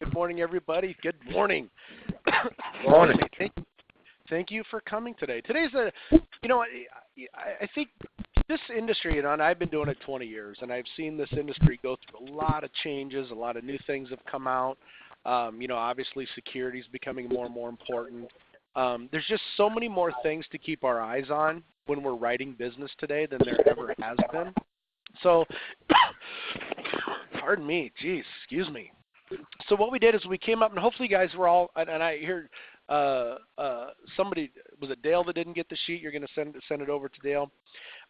Good morning, everybody. Good morning. Morning. Thank you for coming today. Today's I think this industry, and I've been doing it 20 years, and I've seen this industry go through a lot of changes. A lot of new things have come out. Obviously security is becoming more and more important. There's just so many more things to keep our eyes on when we're writing business today than there ever has been. So, pardon me, geez, excuse me. So what we did is we came up, and hopefully you guys were all, and I heard somebody, was it Dale that didn't get the sheet? You're going to send it over to Dale.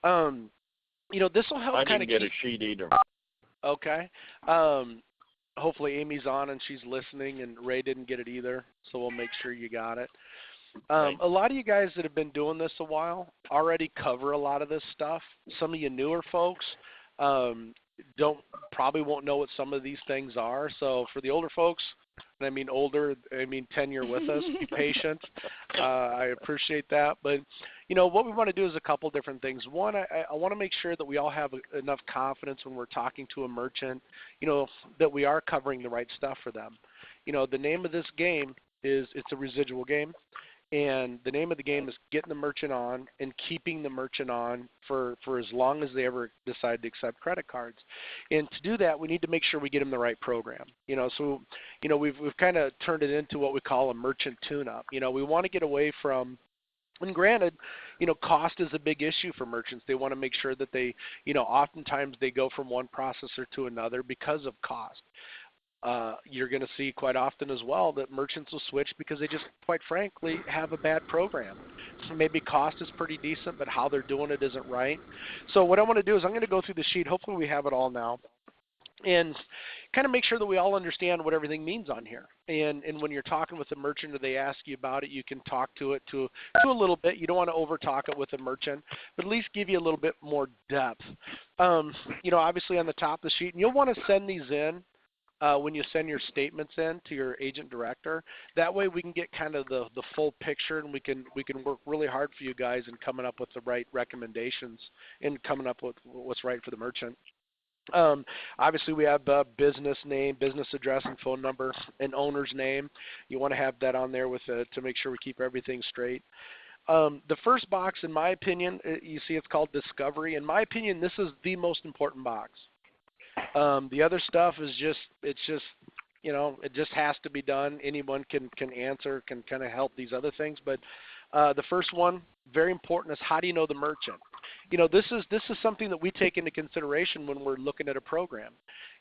This will help kind of I didn't get a sheet either. Okay. Hopefully Amy's on and she's listening, and Ray didn't get it either, so we'll make sure you got it. A lot of you guys that have been doing this a while already cover a lot of this stuff. Some of you newer folks probably won't know what some of these things are. So for the older folks, and I mean older, I mean tenure with us, be patient. I appreciate that. But, what we want to do is a couple different things. One, I want to make sure that we all have enough confidence when we're talking to a merchant, that we are covering the right stuff for them. The name of this game is, it's a residual game. And the name of the game is getting the merchant on and keeping the merchant on for as long as they ever decide to accept credit cards. And to do that, we need to make sure we get them the right program. So we've kind of turned it into what we call a merchant tune-up. We want to get away from, and granted, cost is a big issue for merchants. They want to make sure that they, oftentimes they go from one processor to another because of cost. You're going to see quite often as well that merchants will switch because they just, quite frankly, have a bad program. So maybe cost is pretty decent, but how they're doing it isn't right. So what I want to do is I'm going to go through the sheet. Hopefully we have it all now, and kind of make sure that we all understand what everything means on here. And when you're talking with a merchant or they ask you about it, you can talk to it to a little bit. You don't want to over-talk it with a merchant, but at least give you a little bit more depth. Obviously on the top of the sheet, and you'll want to send these in when you send your statements in to your agent director. That way we can get kind of the full picture, and we can work really hard for you guys in coming up with the right recommendations and coming up with what's right for the merchant. Obviously we have business name, business address and phone number, and owner's name. You want to have that on there with to make sure we keep everything straight. The first box, in my opinion, you see it's called discovery. In my opinion, this is the most important box. The other stuff is it just has to be done. Anyone can answer, can kind of help these other things. But the first one, very important, is how do you know the merchant? This is something that we take into consideration when we're looking at a program.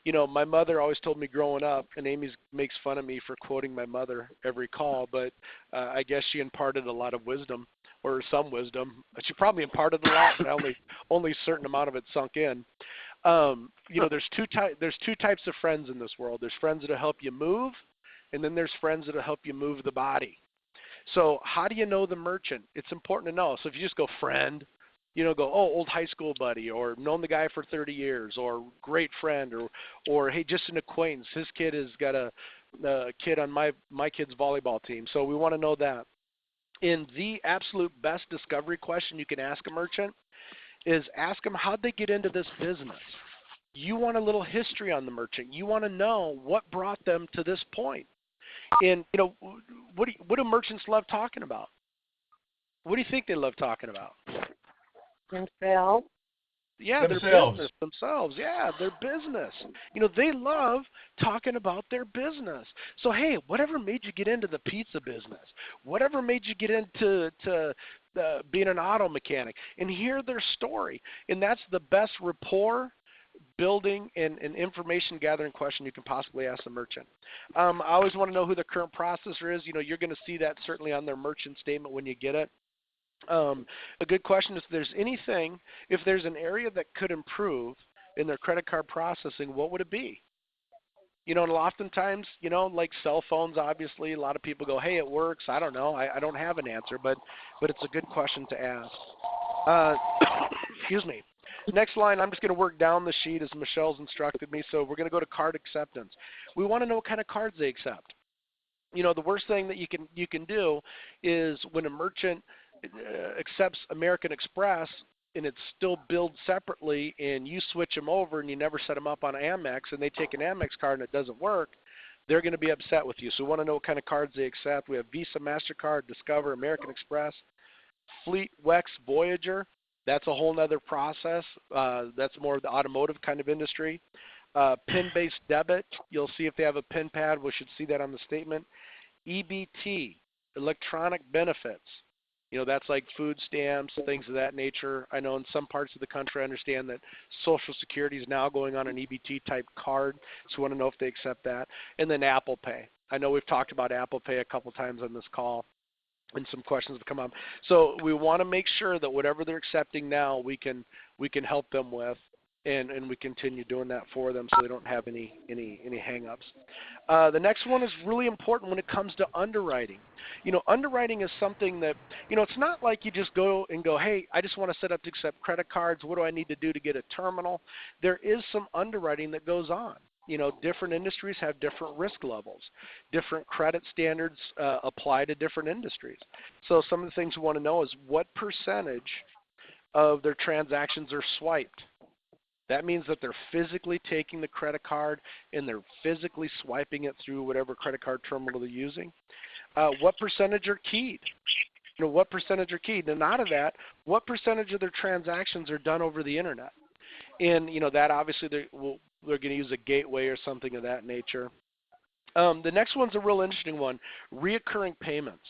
My mother always told me growing up, and Amy makes fun of me for quoting my mother every call, but I guess she imparted a lot of wisdom, or some wisdom. She probably imparted a lot, but only a certain amount of it sunk in. There's two types of friends in this world. There's friends that'll help you move, and then there's friends that'll help you move the body. So how do you know the merchant? It's important to know. So if you just go friend, old high school buddy, or known the guy for 30 years, or great friend, or hey, just an acquaintance. His kid has got a kid on my kid's volleyball team. So we want to know that. And the absolute best discovery question you can ask a merchant is ask them how'd they get into this business. You want a little history on the merchant. You want to know what brought them to this point. And what do merchants love talking about? What do you think they love talking about? Themselves. Yeah, their business themselves. Yeah, their business. They love talking about their business. So hey, whatever made you get into the pizza business? Whatever made you get into being an auto mechanic? And hear their story. And that's the best rapport building and information gathering question you can possibly ask a merchant. I always want to know who the current processor is. You're going to see that certainly on their merchant statement when you get it. A good question is if there's an area that could improve in their credit card processing, what would it be? And oftentimes, like cell phones, obviously, a lot of people go, hey, it works. I don't know. I don't have an answer, but it's a good question to ask. Excuse me. Next line, I'm just going to work down the sheet as Michelle's instructed me. So we're going to go to card acceptance. We want to know what kind of cards they accept. The worst thing that you can do is when a merchant accepts American Express and it's still billed separately, and you switch them over and you never set them up on Amex, and they take an Amex card and it doesn't work, they're going to be upset with you. So we want to know what kind of cards they accept. We have Visa, MasterCard, Discover, American Express, Fleet, WEX, Voyager. That's a whole nother process. That's more of the automotive kind of industry. PIN-based debit, you'll see if they have a PIN pad. We should see that on the statement. EBT, electronic benefits. That's like food stamps, things of that nature. I know in some parts of the country I understand that Social Security is now going on an EBT type card, so we want to know if they accept that. And then Apple Pay. I know we've talked about Apple Pay a couple times on this call, and some questions have come up. So we want to make sure that whatever they're accepting now, we can help them with, and we continue doing that for them so they don't have any hang-ups. The next one is really important when it comes to underwriting. Underwriting is something that, it's not like you just go, hey, I just want to set up to accept credit cards. What do I need to do to get a terminal? There is some underwriting that goes on. Different industries have different risk levels. Different credit standards apply to different industries. So some of the things we want to know is what percentage of their transactions are swiped. That means that they're physically taking the credit card and they're physically swiping it through whatever credit card terminal they're using. What percentage are keyed? What percentage are keyed? And out of that, what percentage of their transactions are done over the internet? And that obviously they're going to use a gateway or something of that nature. The next one's a real interesting one: reoccurring payments.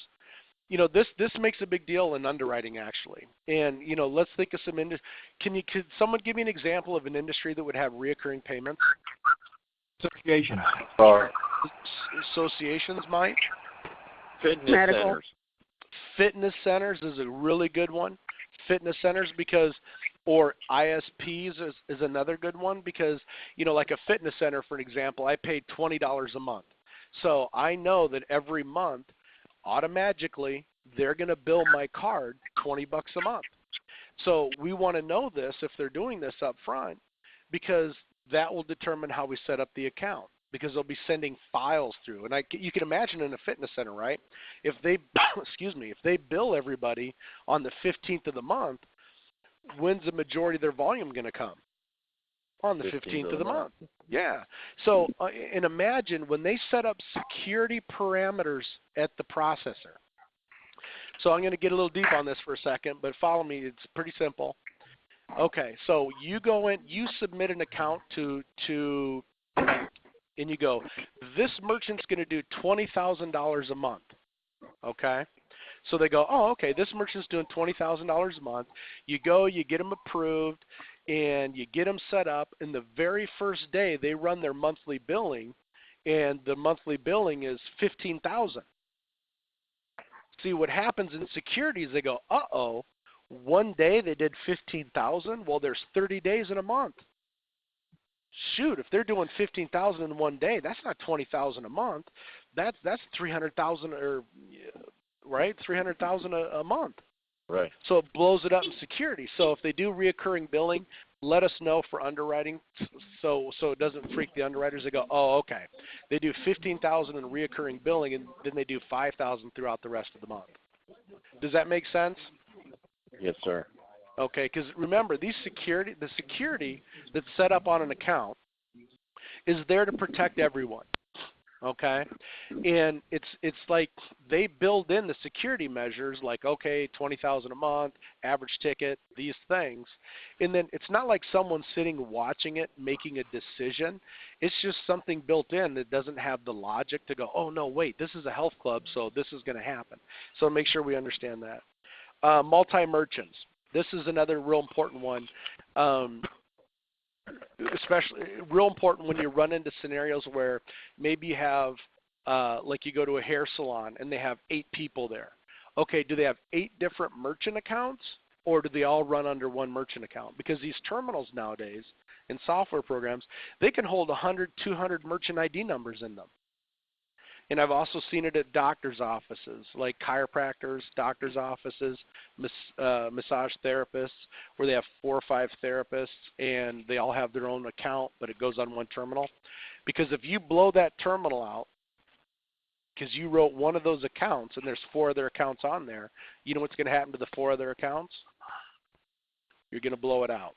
This makes a big deal in underwriting, actually. And let's think of some industry. Could someone give me an example of an industry that would have reoccurring payments? Associations. Associations might. Fitness Medical. centers. Fitness centers is a really good one. Fitness centers or ISPs is another good one because, like a fitness center, for an example, I pay $20 a month. So I know that every month, automatically, they're going to bill my card $20 a month. So we want to know this if they're doing this up front because that will determine how we set up the account because they'll be sending files through. And you can imagine in a fitness center, right? If they, if they bill everybody on the 15th of the month, when's the majority of their volume going to come? On the 15th of the month. Yeah. So, and imagine when they set up security parameters at the processor. So I'm going to get a little deep on this for a second, but follow me. It's pretty simple. Okay. So you go in, you submit an account to and you go, this merchant's going to do $20,000 a month. Okay. So they go, oh, okay, this merchant's doing $20,000 a month. You go, you get them approved, and you get them set up, and the very first day they run their monthly billing, and the monthly billing is $15,000. See, what happens in security is they go, uh-oh, one day they did $15,000. Well, there's 30 days in a month. Shoot, if they're doing $15,000 in one day, that's not $20,000 a month. That's $300,000 or right, $300,000 a month. Right. So it blows it up in security. So if they do reoccurring billing, let us know for underwriting, so it doesn't freak the underwriters. They go, oh, okay, they do $15,000 in reoccurring billing, and then they do $5,000 throughout the rest of the month. Does that make sense? Yes, sir. Okay, because remember, the security that's set up on an account is there to protect everyone. Okay, and it's like they build in the security measures, like okay, $20,000 a month, average ticket, these things, and then it's not like someone sitting watching it making a decision. It's just something built in that doesn't have the logic to go, oh no, wait, this is a health club, so this is going to happen. So make sure we understand that. Multi-merchants. This is another real important one. Especially real important when you run into scenarios where maybe you have, like you go to a hair salon and they have 8 people there. Okay, do they have 8 different merchant accounts or do they all run under one merchant account? Because these terminals nowadays in software programs, they can hold 100, 200 merchant ID numbers in them. And I've also seen it at doctors' offices, like chiropractors, doctors' offices, massage therapists, where they have 4 or 5 therapists, and they all have their own account, but it goes on one terminal. Because if you blow that terminal out, because you wrote one of those accounts, and there's 4 other accounts on there, you know what's going to happen to the 4 other accounts? You're going to blow it out.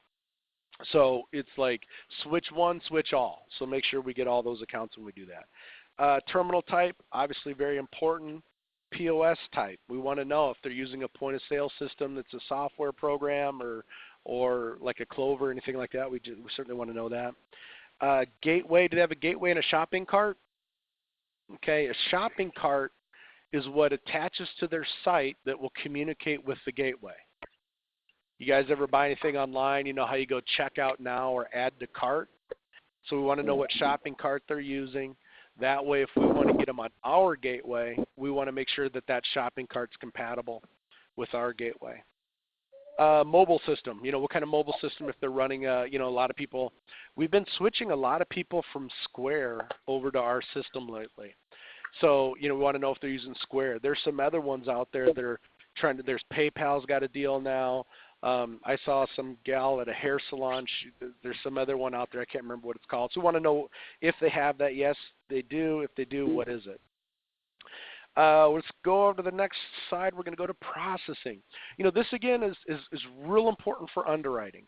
So it's like switch one, switch all. So make sure we get all those accounts when we do that. Terminal type, obviously very important. POS type, we want to know if they're using a point of sale system that's a software program or like a Clover or anything like that. We certainly want to know that. Gateway, do they have a gateway and a shopping cart? Okay, a shopping cart is what attaches to their site that will communicate with the gateway. You guys ever buy anything online? You know how you go check out now or add to cart? So we want to know what shopping cart they're using. That way, if we want to get them on our gateway, we want to make sure that that shopping cart's compatible with our gateway. Mobile system, you know, what kind of mobile system if they're running, you know, a lot of people, we've been switching a lot of people from Square over to our system lately. So, you know, we want to know if they're using Square. There's some other ones out there that are trying to, there's PayPal's got a deal now. I saw some gal at a hair salon. There's some other one out there. I can't remember what it's called. So we want to know if they have that. Yes, they do. If they do, what is it? Let's go over to the next side. We're going to go to processing. You know, this again is real important for underwriting.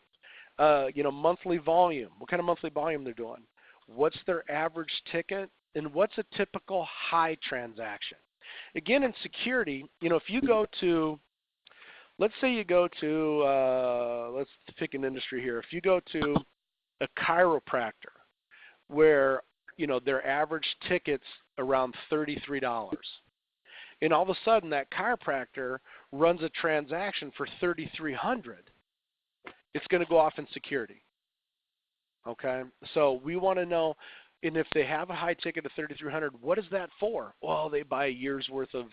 You know, monthly volume. What kind of monthly volume they're doing? What's their average ticket? And what's a typical high transaction? Again, in security, you know, if you go to, let's say you go to, let's pick an industry here. If you go to a chiropractor where, you know, their average ticket's around $33, and all of a sudden that chiropractor runs a transaction for $3,300, it's going to go off in security. Okay? So we want to know, and if they have a high ticket of $3,300, what is that for? Well, they buy a year's worth of,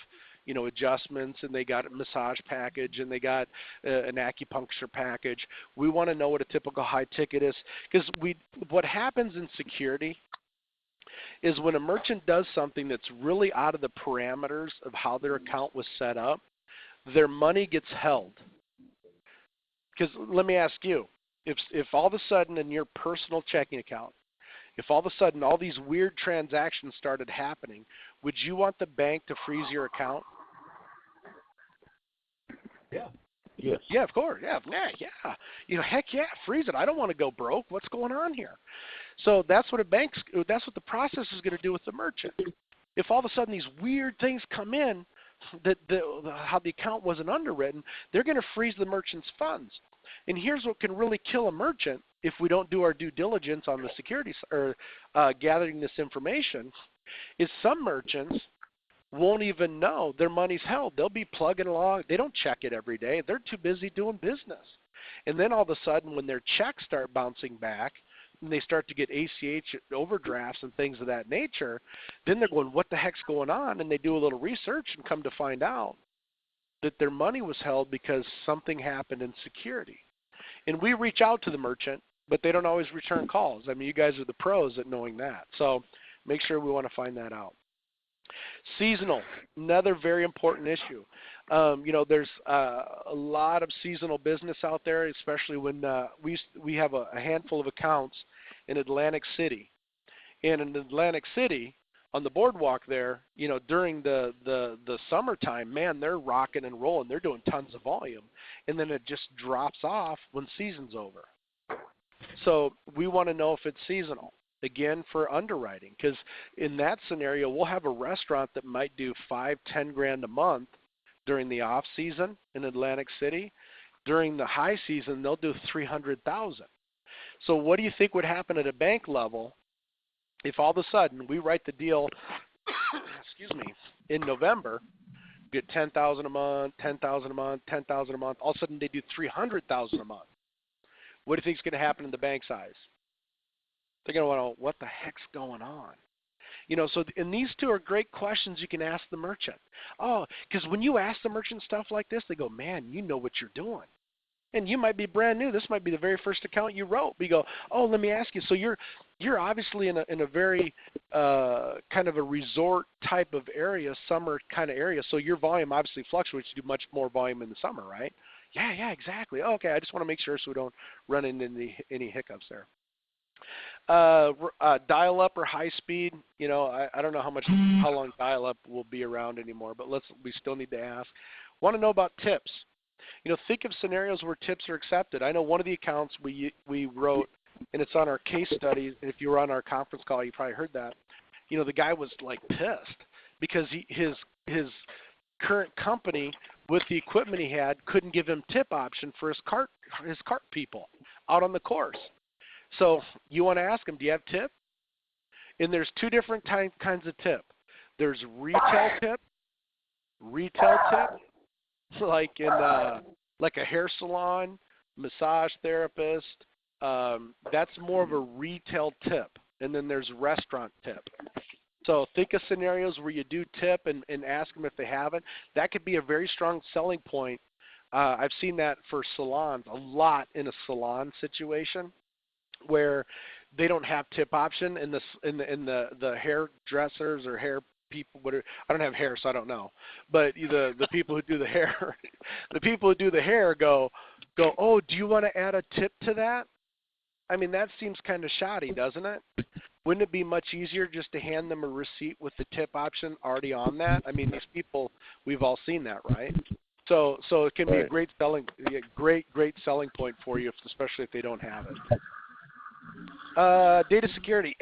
you know, adjustments, and they got a massage package, and they got an acupuncture package. We want to know what a typical high ticket is, because what happens in security is when a merchant does something that's really out of the parameters of how their account was set up, their money gets held. Because let me ask you, if all of a sudden in your personal checking account, if all of a sudden all these weird transactions started happening, would you want the bank to freeze your account? Yeah. Yes. Yeah, of course. Yeah. You know, heck yeah, freeze it. I don't want to go broke. What's going on here? So that's what that's what the process is going to do with the merchant. If all of a sudden these weird things come in, how the account wasn't underwritten, they're going to freeze the merchant's funds. And here's what can really kill a merchant if we don't do our due diligence on the security or gathering this information, is some merchants won't even know their money's held. They'll be plugging along. They don't check it every day. They're too busy doing business. And then all of a sudden when their checks start bouncing back and they start to get ACH overdrafts and things of that nature, then they're going, what the heck's going on? And they do a little research and come to find out that their money was held because something happened in security. And we reach out to the merchant, but they don't always return calls. I mean, you guys are the pros at knowing that. So make sure we want to find that out. Seasonal, another very important issue. You know, there's a lot of seasonal business out there, especially when we have a handful of accounts in Atlantic City. And in Atlantic City, on the boardwalk there, you know, during the summertime, man, they're rocking and rolling. They're doing tons of volume. And then it just drops off when season's over. So we want to know if it's seasonal, again, for underwriting. Because in that scenario, we'll have a restaurant that might do $5-10 grand a month during the off season in Atlantic City. During the high season, they'll do $300,000. So what do you think would happen at a bank level if all of a sudden we write the deal, excuse me, in November, get $10,000 a month, $10,000 a month, $10,000 a month, all of a sudden they do $300,000 a month. What do you think is going to happen in the bank's eyes? They're going to want to, what the heck's going on? You know, so, and these two are great questions you can ask the merchant. Oh, because when you ask the merchant stuff like this, they go, man, you know what you're doing. And you might be brand new. This might be the very first account you wrote. But you go, oh, let me ask you. So you're obviously in a very kind of a resort type of area, summer kind of area. So your volume obviously fluctuates. You do much more volume in the summer, right? Yeah, exactly. Okay, I just want to make sure so we don't run into any hiccups there. Dial-up or high-speed, you know, I don't know how long dial-up will be around anymore, but we still need to ask. Want to know about tips. You know, think of scenarios where tips are accepted. I know one of the accounts we wrote, and it's on our case study. If you were on our conference call, you probably heard that. the guy was like pissed because his current company with the equipment he had couldn't give him tip option for his cart people out on the course. So you want to ask him, do you have tip? And there's two different kinds of tip. There's retail tip, like in like a hair salon, massage therapist. That's more of a retail tip. And then there's restaurant tip. So think of scenarios where you do tip and ask them if they have it. That could be a very strong selling point. I've seen that for salons a lot in a salon situation where they don't have tip option, and the hairdressers or hair people, whatever, I don't have hair, so I don't know. But the people who do the hair, go, oh, do you want to add a tip to that? I mean, that seems kind of shoddy, doesn't it? Wouldn't it be much easier just to hand them a receipt with the tip option already on that? I mean, these people, we've all seen that, right? So it can be a great selling point for you, especially if they don't have it. Data security.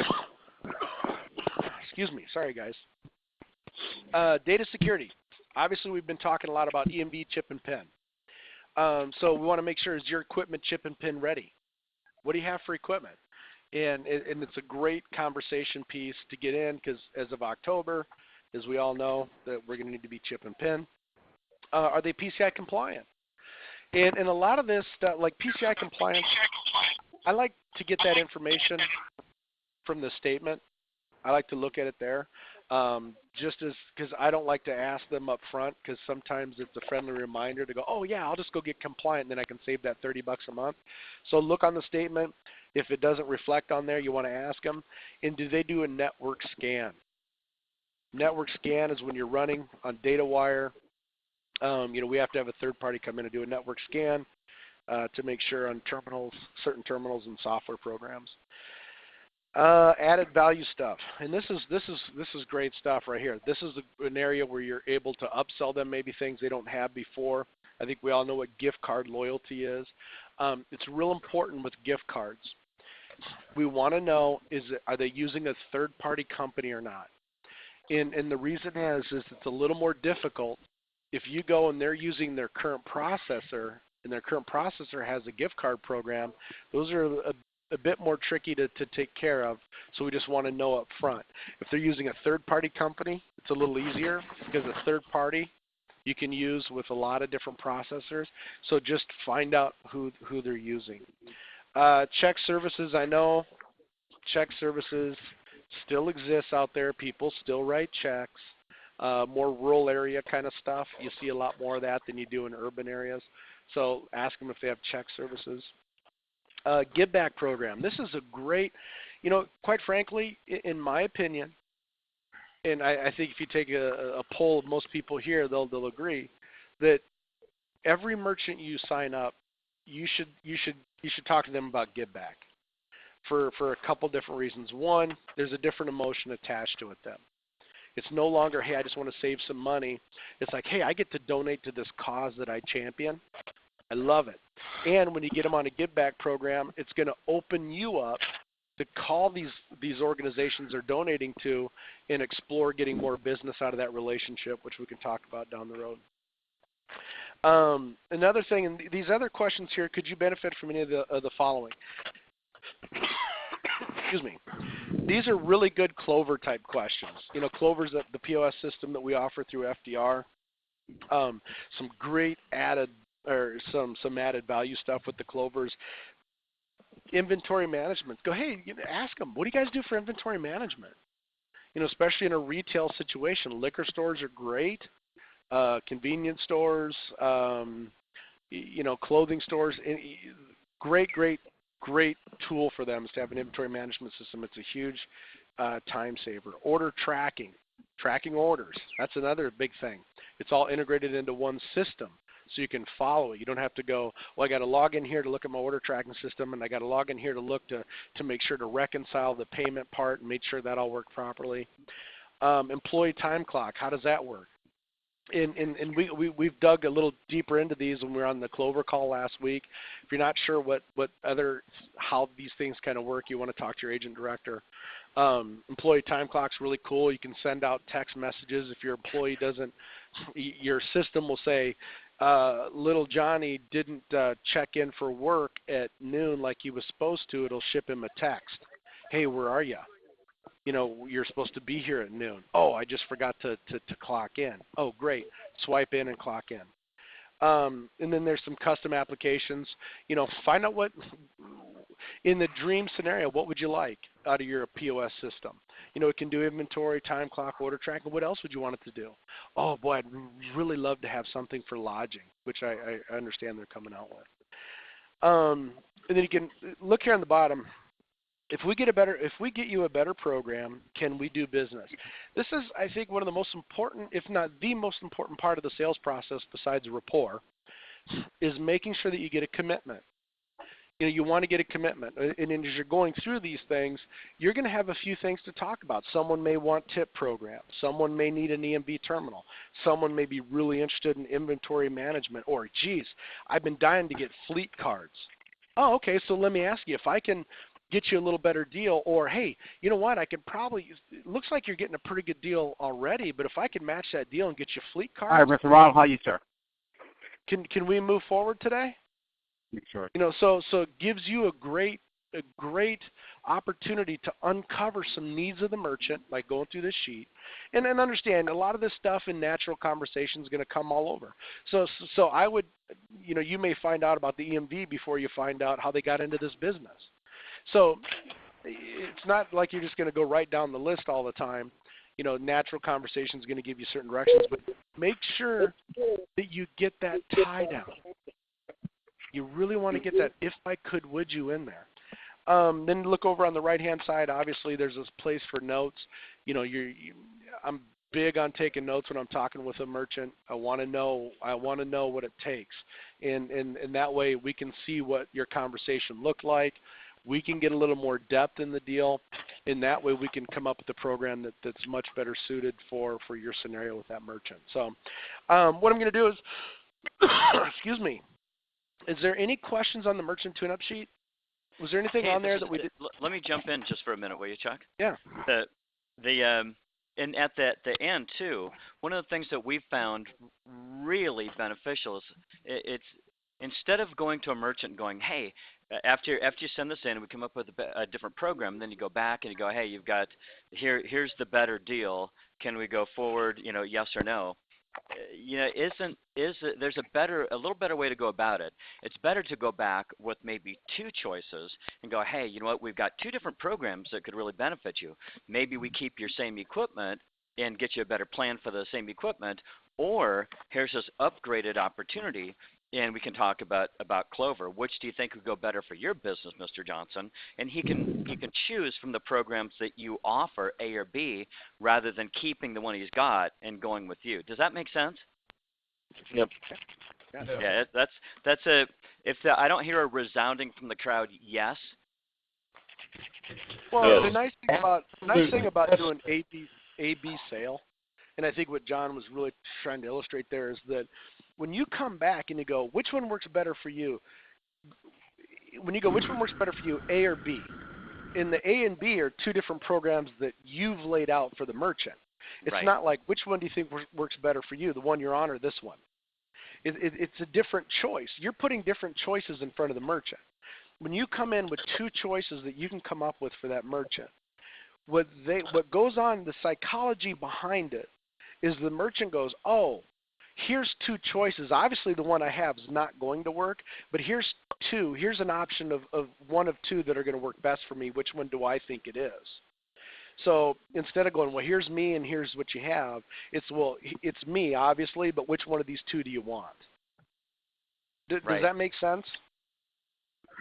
Excuse me. Sorry, guys. Data security. Obviously, we've been talking a lot about EMV, chip, and pin. So we want to make sure, is your equipment chip and pin ready? What do you have for equipment? And it's a great conversation piece to get in because as of October, as we all know, that we're going to need to be chip and pin. Are they PCI compliant? And a lot of this stuff, like PCI compliance, I like to get that information from the statement. I like to look at it there, just as because I don't like to ask them up front because sometimes it's a friendly reminder to go, oh yeah, I'll just go get compliant and then I can save that $30 a month. So look on the statement. If it doesn't reflect on there, you want to ask them. And do they do a network scan? Network scan is when you're running on data wire. We have to have a third party come in and do a network scan to make sure on terminals, certain terminals and software programs. Added value stuff, and this is great stuff right here. This is an area where you're able to upsell them maybe things they don't have before. I think we all know what gift card loyalty is. It's real important with gift cards. We want to know, are they using a third-party company or not? And the reason is it's a little more difficult if you go and they're using their current processor, and their current processor has a gift card program. Those are a bit more tricky to take care of, so we just want to know up front. If they're using a third-party company, it's a little easier because a third party you can use with a lot of different processors, so just find out who they're using. Check services, I know check services still exists out there. People still write checks. More rural area kind of stuff. You see a lot more of that than you do in urban areas. So ask them if they have check services. Give back program. This is a great, quite frankly, in my opinion, and I think if you take a poll of most people here, they'll agree that every merchant you sign up, you should talk to them about give back for a couple different reasons. One, there's a different emotion attached to it then. It's no longer, hey, I just want to save some money. It's like, hey, I get to donate to this cause that I champion. I love it. And when you get them on a give back program, it's going to open you up to call these organizations they're donating to and explore getting more business out of that relationship, which we can talk about down the road. Another thing, and these other questions here, could you benefit from any of the following? Excuse me. These are really good Clover type questions. Clover's the POS system that we offer through FDR. Some great added or some added value stuff with the Clovers. Inventory management. Go, hey, ask them, what do you guys do for inventory management? Especially in a retail situation. Liquor stores are great. Convenience stores, clothing stores. Great tool for them is to have an inventory management system. It's a huge time saver. Order tracking orders. That's another big thing. It's all integrated into one system, so you can follow it. You don't have to go, well, I got to log in here to look at my order tracking system, and I got to log in here to look to make sure to reconcile the payment part and make sure that all worked properly. Employee time clock. How does that work? And we've dug a little deeper into these when we were on the Clover call last week. If you're not sure how these things kind of work, you want to talk to your agent director. Employee time clock's really cool. You can send out text messages if your employee doesn't. Your system will say, little Johnny didn't check in for work at noon like he was supposed to. It'll ship him a text. Hey, where are you? You know, you're supposed to be here at noon. Oh, I just forgot to clock in. Oh, great. Swipe in and clock in. And then there's some custom applications. You know, find out what, in the dream scenario, what would you like out of your POS system? You know, it can do inventory, time clock, order tracking. What else would you want it to do? Oh, boy, I'd really love to have something for lodging, which I understand they're coming out with. And then you can look here on the bottom. If we get you a better program, can we do business? This is, I think, one of the most important, if not the most important part of the sales process besides rapport, is making sure that you get a commitment. You know, you want to get a commitment. And as you're going through these things, you're going to have a few things to talk about. Someone may want tip programs. Someone may need an EMV terminal. Someone may be really interested in inventory management. Or, geez, I've been dying to get fleet cards. Oh, okay, so let me ask you, if I can get you a little better deal, or hey, you know what, I could probably, it looks like you're getting a pretty good deal already, but if I can match that deal and get you fleet cards. All right, Mr. Ron, how are you, sir? Can we move forward today? Sure. You know, so it gives you a great opportunity to uncover some needs of the merchant, like going through this sheet, and then understand a lot of this stuff in natural conversation is going to come all over. So I would, you know, you may find out about the EMV before you find out how they got into this business. So it's not like you're just going to go right down the list all the time. You know, natural conversation is going to give you certain directions, but make sure that you get that tie down. You really want to get that if I could, would you in there. Then look over on the right-hand side. Obviously, there's this place for notes. You know, I'm big on taking notes when I'm talking with a merchant. I want to know what it takes, and that way we can see what your conversation looked like. We can get a little more depth in the deal, and that way we can come up with a program that's much better suited for your scenario with that merchant. So what I'm going to do is, excuse me, is there any questions on the merchant tune-up sheet? Was there anything on there that we did? Let me jump in just for a minute, will you, Chuck? Yeah. And at the end, too, one of the things that we've found really beneficial is it's instead of going to a merchant and going, hey, after you send this in, we come up with a different program. Then you go back and you go, hey, you've got here's the better deal. Can we go forward? You know, yes or no. You know, there's a little better way to go about it. It's better to go back with maybe two choices and go, hey, you know what? We've got two different programs that could really benefit you. Maybe we keep your same equipment and get you a better plan for the same equipment, or here's this upgraded opportunity. And we can talk about Clover. Which do you think would go better for your business, Mr. Johnson? And he can choose from the programs that you offer, A or B, rather than keeping the one he's got and going with you. Does that make sense? Yep. Yeah, that's I don't hear a resounding from the crowd yes. Well, the nice thing about doing A/B sale, and I think what John was really trying to illustrate there is that when you come back and you go, which one works better for you? When you go, which one works better for you, A or B? And the A and B are two different programs that you've laid out for the merchant. It's right. Not like, which one do you think works better for you, the one you're on or this one? It's a different choice. You're putting different choices in front of the merchant. When you come in with two choices that you can come up with for that merchant, what goes on, the psychology behind it, is the merchant goes, oh, here's two choices. Obviously, the one I have is not going to work, but here's two. Here's an option of one of two that are going to work best for me. Which one do I think it is? So instead of going, well, here's me and here's what you have, it's me, obviously, but which one of these two do you want? Does that make sense?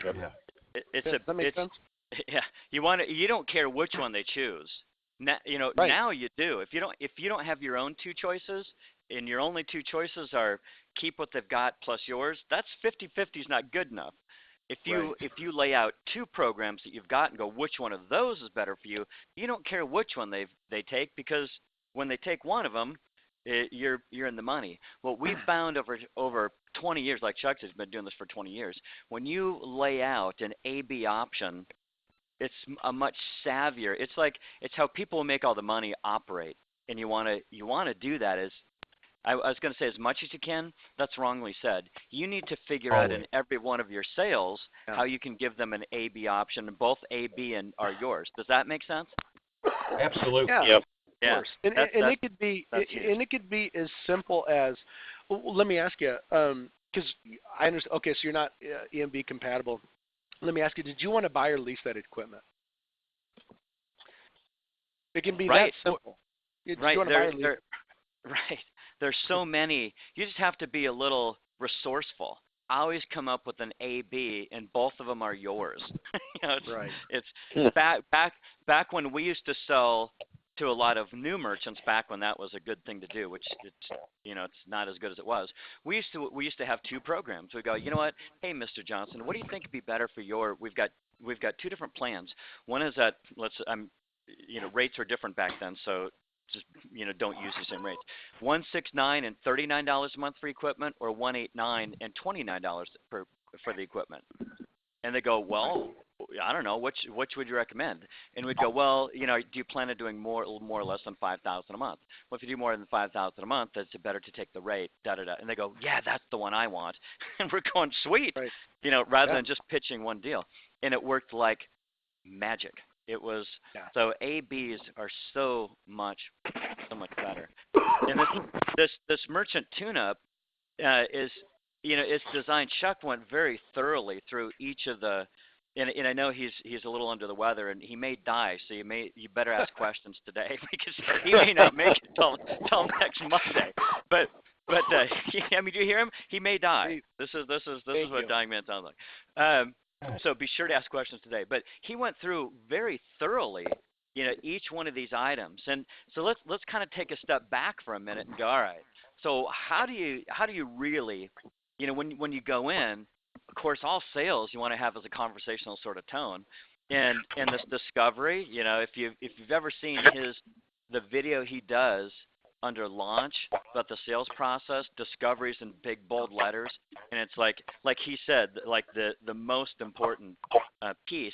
Yeah. Does that make sense? Yeah. You don't care which one they choose. Now, right. Now you do. If you don't have your own two choices, and your only two choices are keep what they've got plus yours, that's 50-50 is not good enough. If you lay out two programs that you've got and go, which one of those is better for you, you don't care which one they take, because when they take one of them, you're in the money. What we've found over 20 years, like Chuck has been doing this for 20 years, when you lay out an A/B option, a much savvier. It's how people make all the money operate, and you want to do that as I was going to say as much as you can. That's wrongly said. You need to figure out in every one of your sales how you can give them an A/B option, and both A, B, and are yours. Does that make sense? Absolutely. Yeah. Yep. Yeah. Of course. And it could be it could be as simple as, well, let me ask you, because I understand. Okay, so you're not EMB compatible. Let me ask you, did you want to buy or lease that equipment? It can be that simple. Right. You want to buy or lease it? Right. There's so many. You just have to be a little resourceful. Always come up with an A, B, and both of them are yours. It's back when we used to sell to a lot of new merchants, back when that was a good thing to do, which it's not as good as it was. We used to have two programs. We go, you know what? Hey, Mr. Johnson, what do you think would be better for your? We've got two different plans. One is that rates are different back then, so just don't use the same rates. $169 and $39 a month for equipment, or $189 and $29 for the equipment. And they go, well, I don't know, which would you recommend? And we'd go, well, do you plan on doing more or less than $5,000 a month? Well, if you do more than $5,000 a month, it's better to take the rate. And they go, yeah, that's the one I want. And we're going, sweet, right. Rather than just pitching one deal. And it worked like magic. It was so ABs are so much better. And this merchant tune-up is it's designed. Chuck went very thoroughly through each of the, and I know he's a little under the weather and he may die, so you better ask questions today because he may not make it till next Monday. But I mean, do you hear him? He may die. This is what a dying man sounds like. So be sure to ask questions today. But he went through very thoroughly, each one of these items. And so let's kind of take a step back for a minute and go, all right. So how do you really, when you go in, of course, all sales you want to have is a conversational sort of tone, and this discovery, if you've ever seen the video he does under launch about the sales process, discoveries in big bold letters, and it's like he said, like the most important piece,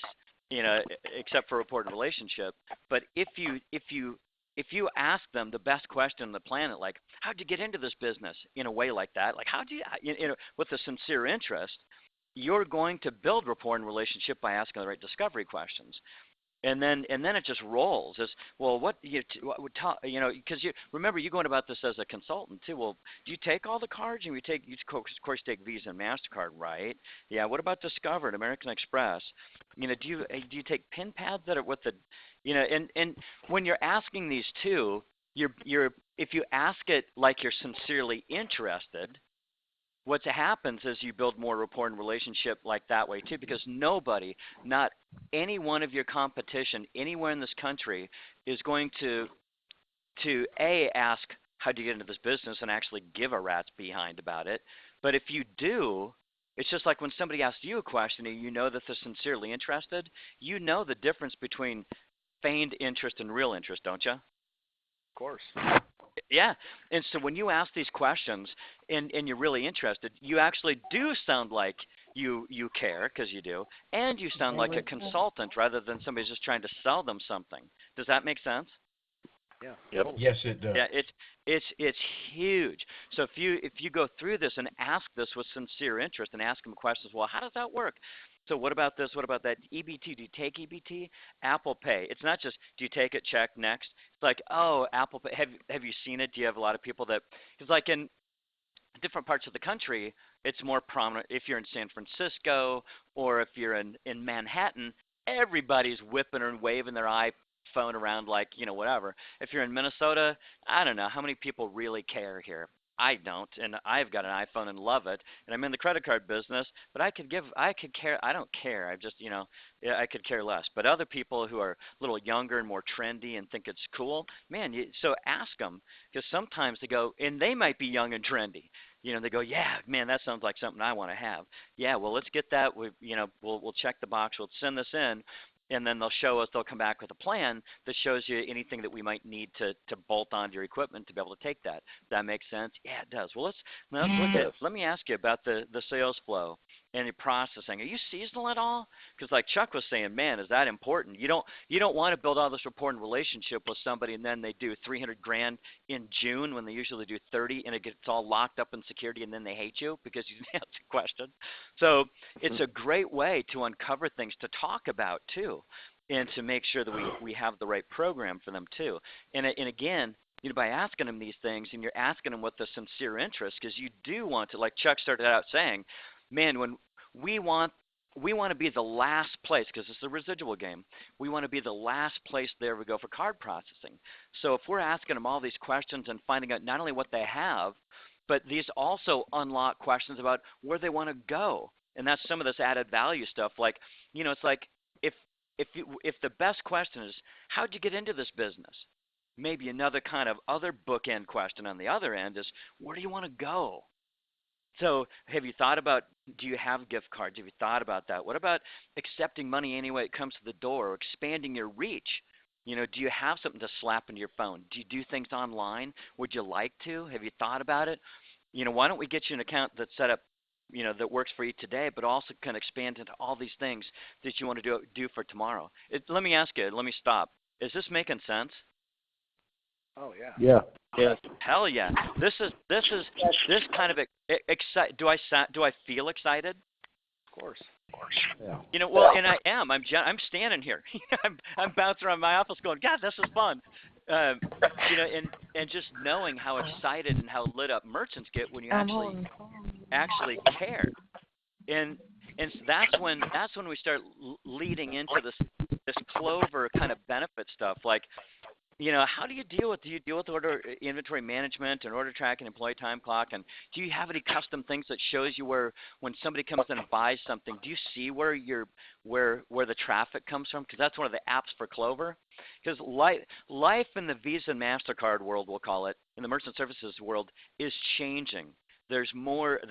except for reported relationship. But if you ask them the best question on the planet, like how'd you get into this business, in a way like that, like how'd you with a sincere interest, you're going to build rapport and relationship by asking the right discovery questions. And then it just rolls. As well, what would talk, because remember, you're going about this as a consultant too. Well, do you take all the cards? And you of course take Visa and MasterCard, right? Yeah. What about Discover and American Express? Do you take pin pads that are with the, and when you're asking these two, if you ask it like you're sincerely interested, what happens is you build more rapport and relationship like that way too, because nobody, not any one of your competition anywhere in this country, is going to ask how do you get into this business and actually give a rat's behind about it. But if you do, it's just like when somebody asks you a question and you know that they're sincerely interested, you know the difference between feigned interest and real interest, don't you? Of course. Yeah, and so when you ask these questions and you're really interested, you actually do sound like you care, because you do, and you sound like a consultant rather than somebody just trying to sell them something. Does that make sense? Yeah. Yep. Yes, it does. Yeah, it's huge. So if you go through this and ask this with sincere interest and ask them questions, well, how does that work? So what about this? What about that? EBT, do you take EBT? Apple Pay. It's not just, do you take it, check, next. It's like, oh, Apple Pay. Have you seen it? Do you have a lot of people that, because like in different parts of the country, it's more prominent. If you're in San Francisco or if you're in Manhattan, everybody's whipping and waving their iPhone around like, whatever. If you're in Minnesota, I don't know how many people really care here. I don't, and I've got an iPhone and love it, and I'm in the credit card business, but I could care, I don't care, I just, I could care less. But other people who are a little younger and more trendy and think it's cool, man, so ask them, because sometimes they go, and they might be young and trendy, they go, yeah, man, that sounds like something I want to have. Yeah, well, let's get that, we'll check the box, we'll send this in. And then they'll come back with a plan that shows you anything that we might need to bolt onto your equipment to be able to take that. Does that make sense? Yeah, it does. Well, let's look at, let me ask you about the sales flow. and your processing. Are you seasonal at all? Because like Chuck was saying, man, is that important? You don't want to build all this rapport and relationship with somebody, and then they do 300 grand in June when they usually do 30, and it gets all locked up in security, and then they hate you because you didn't answer the question. So it's a great way to uncover things to talk about too, and to make sure that we have the right program for them too. And again, by asking them these things, and you're asking them with a sincere interest, because you do want to, like Chuck started out saying, man, when we want to be the last place, because it's a residual game. We want to be the last place they ever go for card processing. So if we're asking them all these questions and finding out not only what they have, but these also unlock questions about where they want to go. And that's some of this added value stuff. Like, it's like if the best question is, how'd you get into this business? Maybe another kind of other bookend question on the other end is, where do you want to go? So have you thought about, do you have gift cards? Have you thought about that? What about accepting money any way it comes to the door, or expanding your reach? Do you have something to slap into your phone? Do you do things online? Would you like to? Have you thought about it? Why don't we get you an account that's set up, that works for you today, but also can expand into all these things that you want to do for tomorrow? Let me ask you, let me stop. Is this making sense? Oh yeah. Yeah. Yes. Hell yeah. This kind of do I feel excited? Of course. Yeah. Well, and I am. I'm standing here. I'm bouncing around my office going, God, this is fun. And just knowing how excited and how lit up merchants get when you actually care. And so that's when we start leading into this Clover kind of benefit stuff. Like, how do you deal with order inventory management and order tracking, employee time clock, and do you have any custom things that shows you where, when somebody comes in and buys something, do you see where the traffic comes from? Because that's one of the apps for Clover. Because life in the Visa and MasterCard world, we'll call it, in the merchant services world, is changing. There's more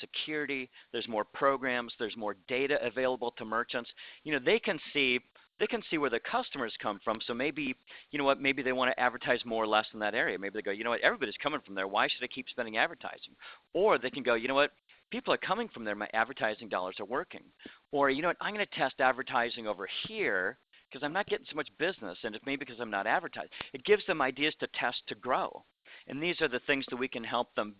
security, there's more programs, there's more data available to merchants. They can see where the customers come from. So maybe, maybe they want to advertise more or less in that area. Maybe they go, everybody's coming from there. Why should I keep spending advertising? Or they can go, people are coming from there. My advertising dollars are working. Or, I'm going to test advertising over here because I'm not getting so much business, and it's maybe because I'm not advertising. It gives them ideas to test to grow. And these are the things that we can help them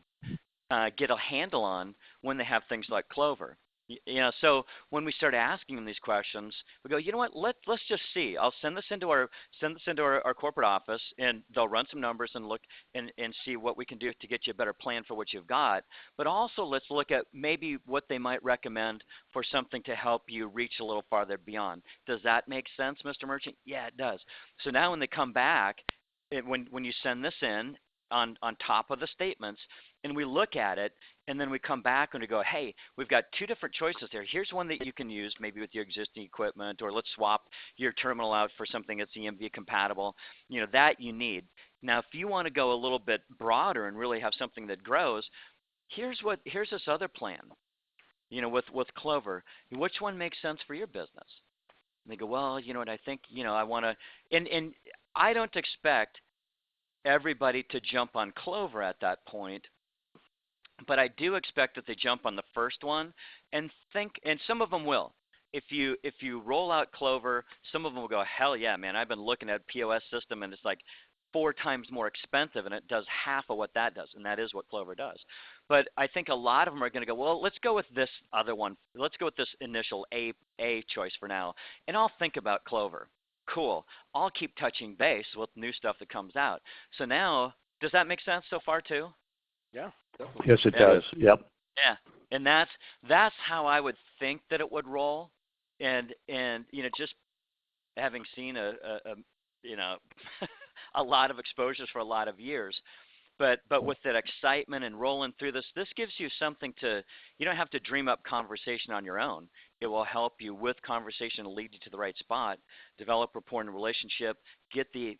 get a handle on when they have things like Clover. So when we start asking them these questions, we go, let's just see. I'll send this into our corporate office, and they'll run some numbers and look and see what we can do to get you a better plan for what you've got. But also let's look at maybe what they might recommend for something to help you reach a little farther beyond. Does that make sense, Mr. Merchant? Yeah, it does. So now when they come back, when you send this in on top of the statements, and we look at it, and then we come back and we go, hey, we've got two different choices there. Here's one that you can use maybe with your existing equipment, or let's swap your terminal out for something that's EMV compatible, that you need. Now, if you want to go a little bit broader and really have something that grows, here's this other plan, with Clover. Which one makes sense for your business? And they go, well, what I think, I want to, and I don't expect everybody to jump on Clover at that point. But I do expect that they jump on the first one and some of them will. If you roll out Clover, some of them will go, hell yeah, man, I've been looking at a POS system and it's like 4 times more expensive and it does half of what that does, and that is what Clover does. But I think a lot of them are going to go, well, let's go with this other one. Let's go with this initial A choice for now, and I'll think about Clover. Cool. I'll keep touching base with new stuff that comes out. So now, does that make sense so far too? Yeah, definitely. Yes, it does. Yep. Yeah, and that's how I would think that it would roll, and just having seen a a lot of exposures for a lot of years, but with that excitement and rolling through this gives you something to, you don't have to dream up conversation on your own. It will help you with conversation and lead you to the right spot, develop rapport and relationship, get the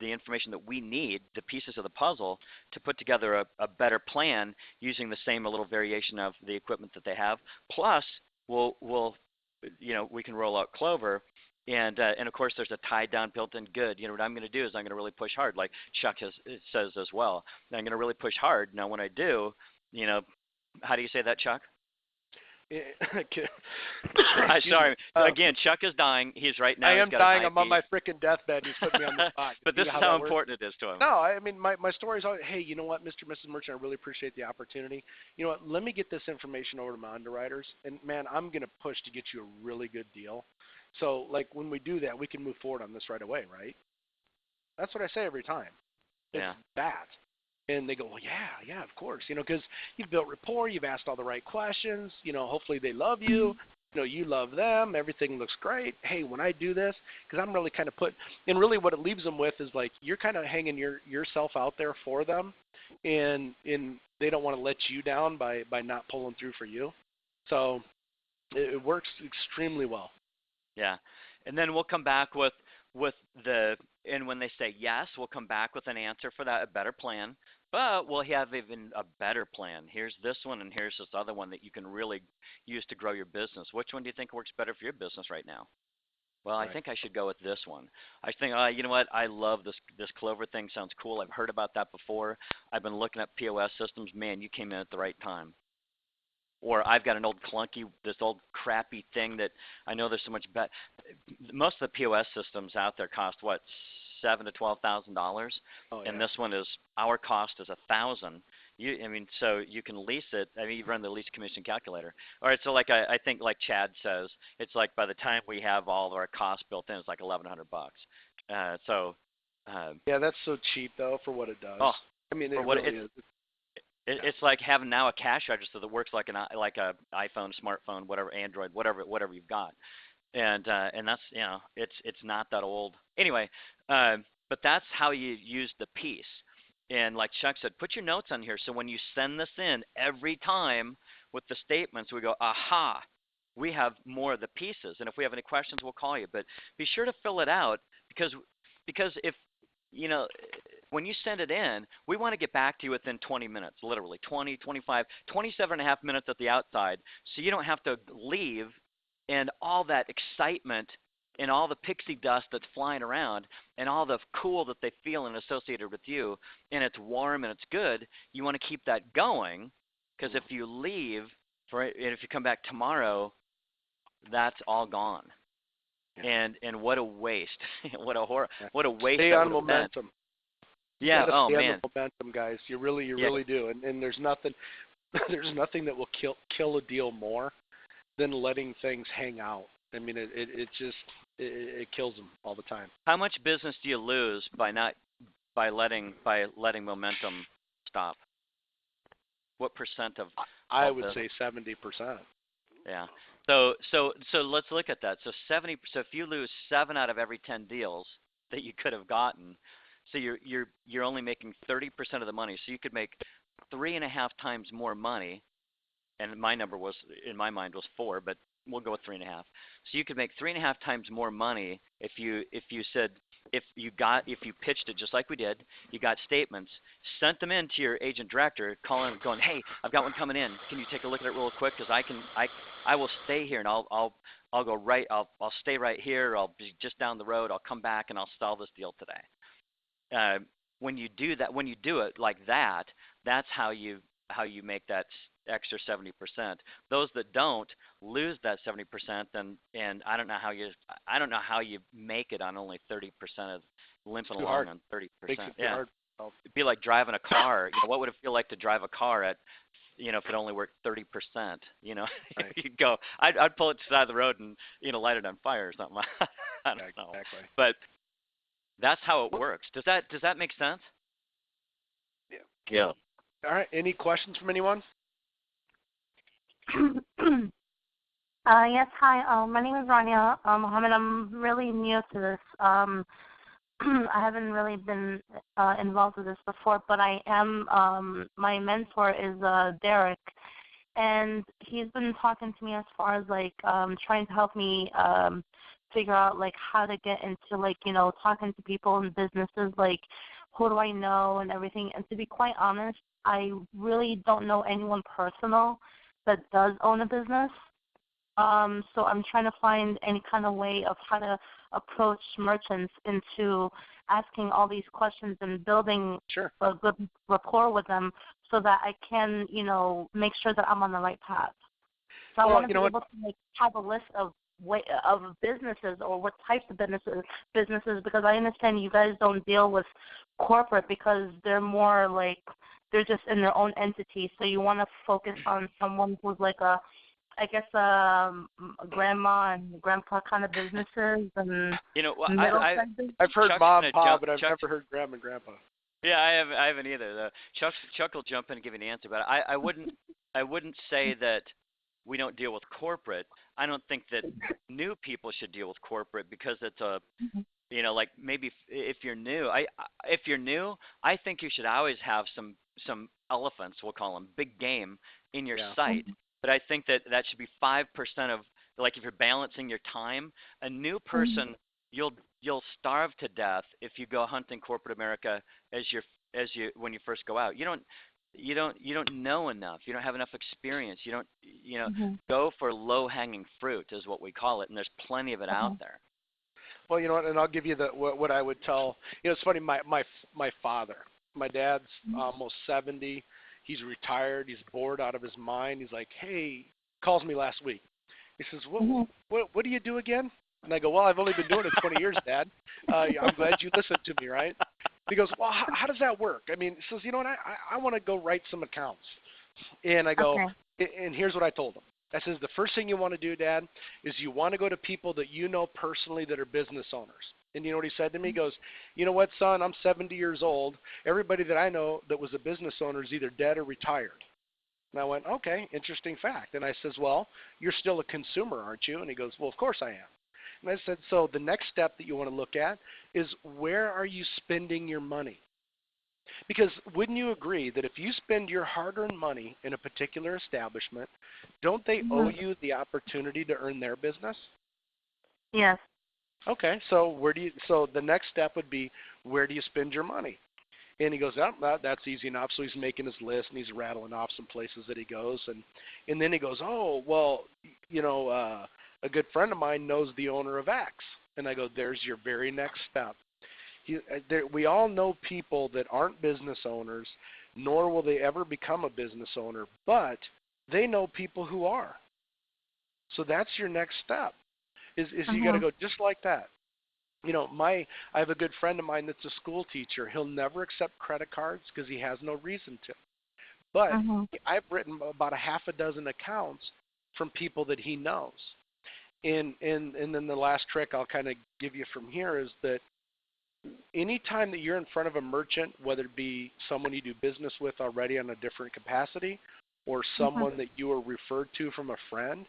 information that we need, the pieces of the puzzle, to put together a better plan using the same little variation of the equipment that they have. Plus, we can roll out Clover. And of course, there's a tie down built-in good. What I'm going to do is I'm going to really push hard, like Chuck says as well. And I'm going to really push hard. Now, when I do, how do you say that, Chuck? Sorry. Again, Chuck is dying. He's right now. I am he's got dying. I'm on my freaking deathbed. He's putting me on the spot. But this is how important it is to him. No, I mean, my story is always, hey, you know what, Mr. and Mrs. Merchant, I really appreciate the opportunity. You know what, let me get this information over to my underwriters, and, man, I'm going to push to get you a really good deal. So, like, when we do that, we can move forward on this right away, right? That's what I say every time. It's that. And they go, well, yeah, of course, you know, because you've built rapport, you've asked all the right questions, you know, hopefully they love you, you know, you love them, everything looks great. Hey, when I do this, because I'm really kind of and really what it leaves them with is like you're kind of hanging yourself out there for them, and they don't want to let you down by not pulling through for you. So it works extremely well. Yeah, and then we'll come back with and when they say yes, we'll come back with an answer for that, a better plan. But we'll have even a better plan. Here's this one, and here's this other one that you can really use to grow your business. Which one do you think works better for your business right now? Well, right. I think I should go with this one. I think, you know what? I love this Clover thing. Sounds cool. I've heard about that before. I've been looking at POS systems. Man, you came in at the right time. Or I've got an old this old crappy thing that I know there's so much better. Most of the POS systems out there cost what, $7,000 to $12,000, and this one is our cost is $1,000. So you can lease it. I mean, you run the lease commission calculator. All right, so like I think like Chad says, it's like by the time we have all of our costs built in, it's like $1,100. Yeah, that's so cheap though for what it does. Oh, I mean, it really is. It's like having now a cash register that works like a iPhone, smartphone, whatever, Android, whatever you've got, and that's it's not that old anyway. But that's how you use the piece. And like Chuck said, put your notes on here so when you send this in every time with the statements, we go, aha, we have more of the pieces. And if we have any questions, we'll call you. But be sure to fill it out because if when you send it in, we want to get back to you within 20 minutes, literally 20, 25, 27 and a half minutes at the outside, so you don't have to leave and all that excitement and all the pixie dust that's flying around and all the cool that they feel and associated with you, and it's warm and it's good. You want to keep that going because if you leave, and if you come back tomorrow, that's all gone. Yeah. And what a waste. what a waste. Stay on momentum. Yeah. Oh man. Man. On the momentum, guys. You really do. And there's nothing that will kill a deal more than letting things hang out. I mean, it kills them all the time. How much business do you lose by letting momentum stop? What percent of? I would say 70%. Yeah. So let's look at that. So 70. So if you lose 7 out of every 10 deals that you could have gotten, so you're only making 30% of the money. So you could make 3.5 times more money. And my number was in my mind was 4, but we'll go with 3.5. So you could make 3.5 times more money if you pitched it just like we did. You got statements, sent them in to your agent director, calling, going, hey, I've got one coming in. Can you take a look at it real quick? Because I will stay here and I'll go right. I'll stay right here. I'll be just down the road. I'll come back and I'll sell this deal today. When you do that, when you do it like that, that's how you make that extra 70%. Those that don't lose that 70%, and I don't know how you make it on only 30% of limping along hard. On 30%. Makes it yeah, hard. It'd be like driving a car. What would it feel like to drive a car at, if it only worked 30%? Right. You'd go. I'd pull it to the side of the road and light it on fire or something. I don't know. Exactly. But that's how it works. Does that make sense? Yeah. All right. Any questions from anyone? Yes, hi. My name is Rania Mohammed. I'm really new to this. I haven't really been involved with this before, but I am. My mentor is Derek, and he's been talking to me as far as trying to help me figure out how to get into talking to people and businesses, who do I know and everything. And to be quite honest, I really don't know anyone personal that does own a business. So I'm trying to find any kind of way of how to approach merchants into asking all these questions and building a good rapport with them so that I can, make sure that I'm on the right path. So I Well, want you to know be what? able to have a list of businesses or what types of businesses, because I understand you guys don't deal with corporate because they're more like they're just in their own entity. So you want to focus on someone who's like I guess grandma and grandpa kind of businesses and middle-sized businesses. I've heard Chuck's mom, gonna pa, but I've Chuck, never heard grandma and grandpa. Yeah, I haven't either. Chuck will jump in and give you an answer, but I wouldn't say that we don't deal with corporate. I don't think that new people should deal with corporate because it's like maybe if you're new, I think you should always have some elephants, we'll call them, big game in your site. But I think that should be 5% of, like, if you're balancing your time. A new person, you'll starve to death if you go hunting corporate America when you first go out. You don't know enough. You don't have enough experience. You don't go for low-hanging fruit is what we call it, and there's plenty of it out there. Well, you know what, and I'll give you what I would tell. It's funny. My father, my dad's almost 70. He's retired. He's bored out of his mind. He's like, hey, calls me last week. He says, what do you do again? And I go, well, I've only been doing it 20 years, Dad. I'm glad you listened to me, right? He goes, well, how does that work? I mean, he says, you know what, I want to go write some accounts. And I go, and here's what I told him. I says, the first thing you want to do, Dad, is you want to go to people that you know personally that are business owners. And you know what he said to me? He goes, you know what, son, I'm 70 years old. Everybody that I know that was a business owner is either dead or retired. And I went, okay, interesting fact. And I says, well, you're still a consumer, aren't you? And he goes, well, of course I am. And I said, so the next step that you want to look at is where are you spending your money? Because wouldn't you agree that if you spend your hard-earned money in a particular establishment, don't they owe you the opportunity to earn their business? Yes. Okay, so so the next step would be, where do you spend your money? And he goes, oh, that's easy enough. So he's making his list and he's rattling off some places that he goes, and then he goes, oh, well, a good friend of mine knows the owner of X, and I go, there's your very next step. We all know people that aren't business owners, nor will they ever become a business owner, but they know people who are. So that's your next step. Is you got to go just like that. I have a good friend of mine that's a school teacher. He'll never accept credit cards because he has no reason to. But I've written about a half a dozen accounts from people that he knows. And then the last trick I'll kind of give you from here is that anytime that you're in front of a merchant, whether it be someone you do business with already on a different capacity or someone that you were referred to from a friend,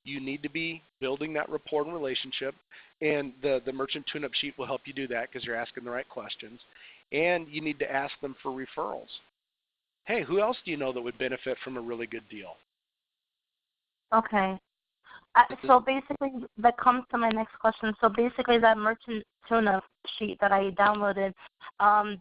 you need to be building that rapport and relationship, and the merchant tune-up sheet will help you do that because you're asking the right questions. And you need to ask them for referrals. Hey, who else do you know that would benefit from a really good deal? Okay. So basically, that comes to my next question. So basically, that merchant tune-up sheet that I downloaded,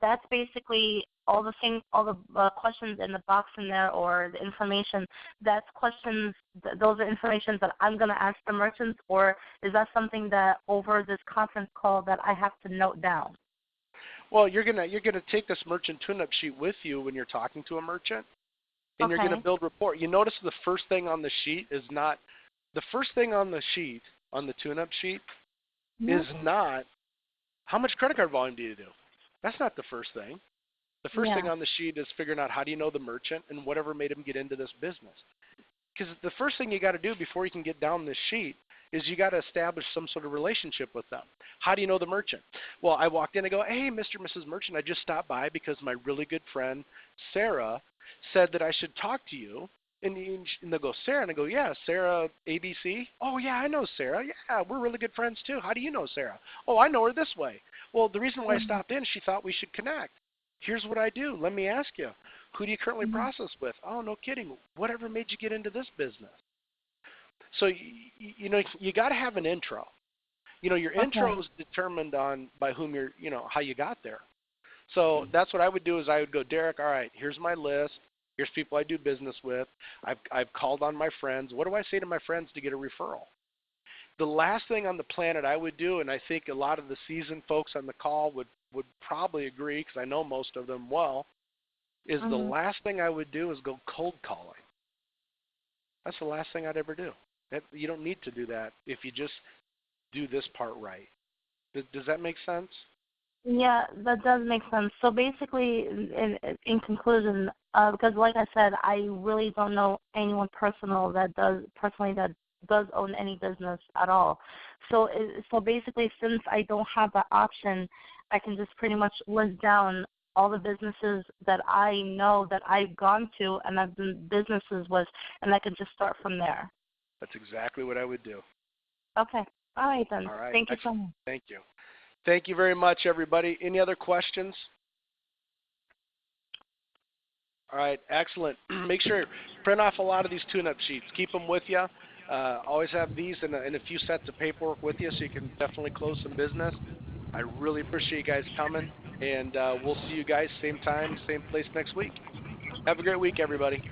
that's basically all the questions in the box in there, or the information. That's questions. Those are information that I'm going to ask the merchants, or is that something that over this conference call that I have to note down? Well, you're gonna take this merchant tune-up sheet with you when you're talking to a merchant, and you're going to build rapport. You notice the first thing on the sheet is not. The first thing on the sheet, on the tune-up sheet, is not how much credit card volume do you do. That's not the first thing. The first thing on the sheet is figuring out how do you know the merchant and whatever made him get into this business. Because the first thing you got to do before you can get down this sheet is you got to establish some sort of relationship with them. How do you know the merchant? Well, I walked in and go, hey, Mr. and Mrs. Merchant, I just stopped by because my really good friend, Sarah, said that I should talk to you. And they'll go, Sarah? And I go, yeah, Sarah ABC? Oh, yeah, I know Sarah. Yeah, we're really good friends, too. How do you know Sarah? Oh, I know her this way. Well, the reason why I stopped in, she thought we should connect. Here's what I do. Let me ask you. Who do you currently process with? Oh, no kidding. Whatever made you get into this business? So, you got to have an intro. Your intro is determined by whom you're, how you got there. So that's what I would do is I would go, Derek, all right, here's my list. Here's people I do business with. I've called on my friends. What do I say to my friends to get a referral? The last thing on the planet I would do, and I think a lot of the seasoned folks on the call would probably agree because I know most of them well, is the last thing I would do is go cold calling. That's the last thing I'd ever do. You don't need to do that if you just do this part right. Does that make sense? Yeah, that does make sense. So basically, in conclusion, because like I said, I really don't know anyone that does own any business at all. So basically, since I don't have that option, I can just pretty much list down all the businesses that I know that I've gone to and I've been businesses with, and I can just start from there. That's exactly what I would do. Okay. All right then. All right. Thank you so much. Thank you. Thank you very much, everybody. Any other questions? All right, excellent. Make sure print off a lot of these tune-up sheets. Keep them with you. Always have these and a few sets of paperwork with you so you can definitely close some business. I really appreciate you guys coming, and we'll see you guys same time, same place next week. Have a great week, everybody.